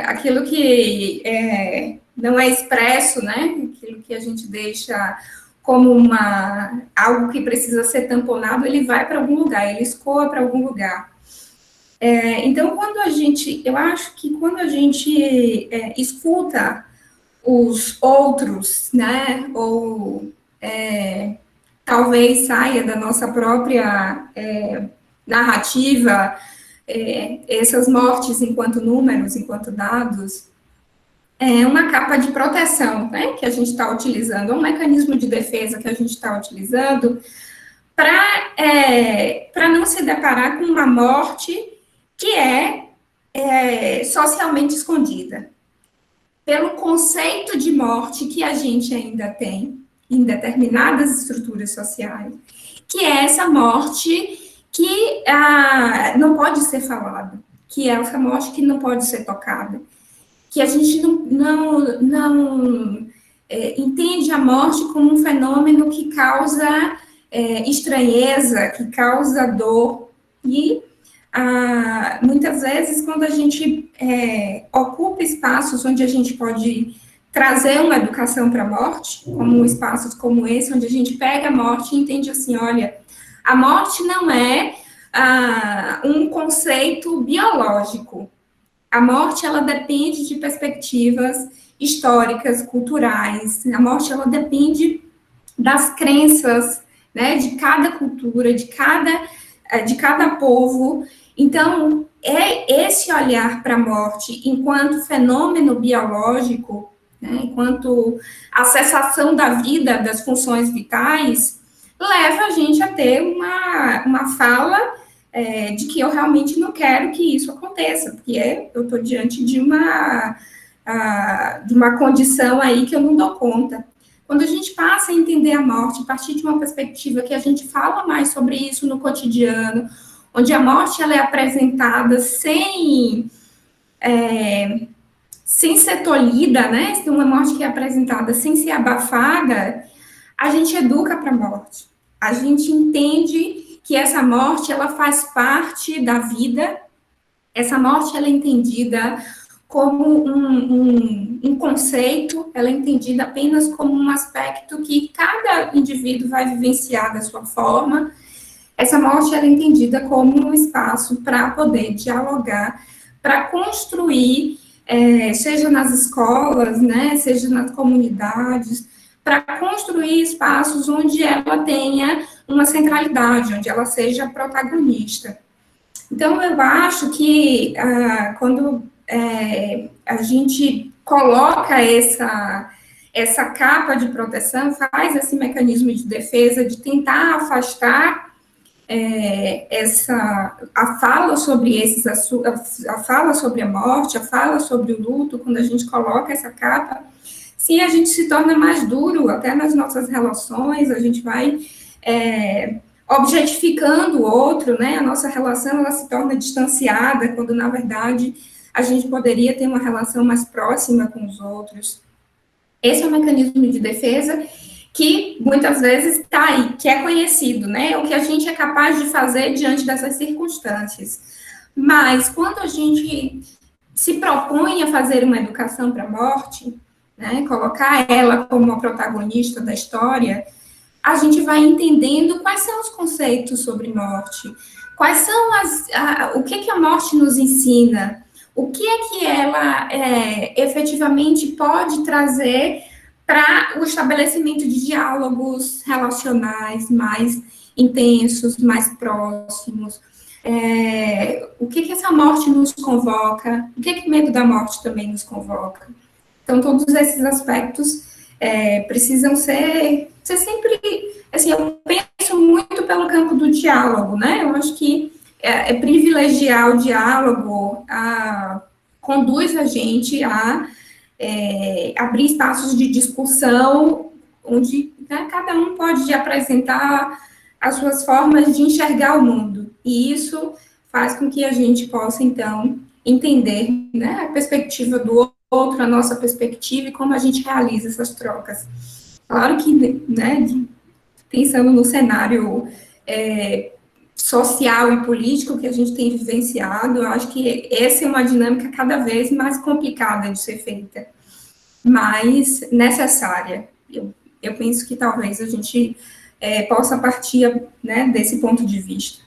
Aquilo que não é expresso, né? Aquilo que a gente deixa como algo que precisa ser tamponado, ele vai para algum lugar, ele escoa para algum lugar. Então, eu acho que quando a gente escuta os outros, né? Ou talvez saia da nossa própria narrativa, essas mortes enquanto números, enquanto dados, é uma capa de proteção, né, que a gente está utilizando, um mecanismo de defesa que a gente está utilizando para não se deparar com uma morte que é socialmente escondida. Pelo conceito de morte que a gente ainda tem em determinadas estruturas sociais, que é essa morte que não pode ser falada, que é essa morte que não pode ser tocada, que a gente não entende a morte como um fenômeno que causa estranheza, que causa dor, e muitas vezes, quando a gente ocupa espaços onde a gente pode trazer uma educação para a morte, como espaços como esse, onde a gente pega a morte e entende assim, olha, a morte não é um conceito biológico. A morte, ela depende de perspectivas históricas, culturais. A morte, ela depende das crenças, né, de cada cultura, de cada povo. Então, esse olhar para a morte enquanto fenômeno biológico, né, enquanto a cessação da vida, das funções vitais, leva a gente a ter uma fala de que eu realmente não quero que isso aconteça, porque eu estou diante de uma condição aí que eu não dou conta. Quando a gente passa a entender a morte a partir de uma perspectiva que a gente fala mais sobre isso no cotidiano, onde a morte ela é apresentada sem ser tolhida, né? Uma morte que é apresentada sem ser abafada, a gente educa para a morte. A gente entende que essa morte, ela faz parte da vida, essa morte, ela é entendida como um conceito, ela é entendida apenas como um aspecto que cada indivíduo vai vivenciar da sua forma. Essa morte, ela é entendida como um espaço para poder dialogar, para construir, seja nas escolas, né, seja nas comunidades, para construir espaços onde ela tenha uma centralidade, onde ela seja protagonista. Então, eu acho que quando a gente coloca essa capa de proteção, faz esse mecanismo de defesa, de tentar afastar a fala sobre a fala sobre a morte, a fala sobre o luto, quando a gente coloca essa capa, sim, a gente se torna mais duro, até nas nossas relações, a gente vai objetificando o outro, né? A nossa relação, ela se torna distanciada, quando, na verdade, a gente poderia ter uma relação mais próxima com os outros. Esse é um mecanismo de defesa que, muitas vezes, está aí, que é conhecido, né? O que a gente é capaz de fazer diante dessas circunstâncias. Mas, quando a gente se propõe a fazer uma educação para a morte, né, colocar ela como a protagonista da história, a gente vai entendendo quais são os conceitos sobre morte, quais são o que a morte nos ensina, o que é que ela efetivamente pode trazer para o estabelecimento de diálogos relacionais mais intensos, mais próximos. O que essa morte nos convoca, o que o medo da morte também nos convoca. Então, todos esses aspectos precisam ser sempre, assim, eu penso muito pelo campo do diálogo, né? Eu acho que privilegiar o diálogo conduz a gente a abrir espaços de discussão onde, né, cada um pode apresentar as suas formas de enxergar o mundo. E isso faz com que a gente possa, então, entender, né, a perspectiva do outro, a nossa perspectiva e como a gente realiza essas trocas. Claro que, né, pensando no cenário social e político que a gente tem vivenciado, eu acho que essa é uma dinâmica cada vez mais complicada de ser feita, mas necessária. Eu penso que talvez a gente possa partir, né, desse ponto de vista.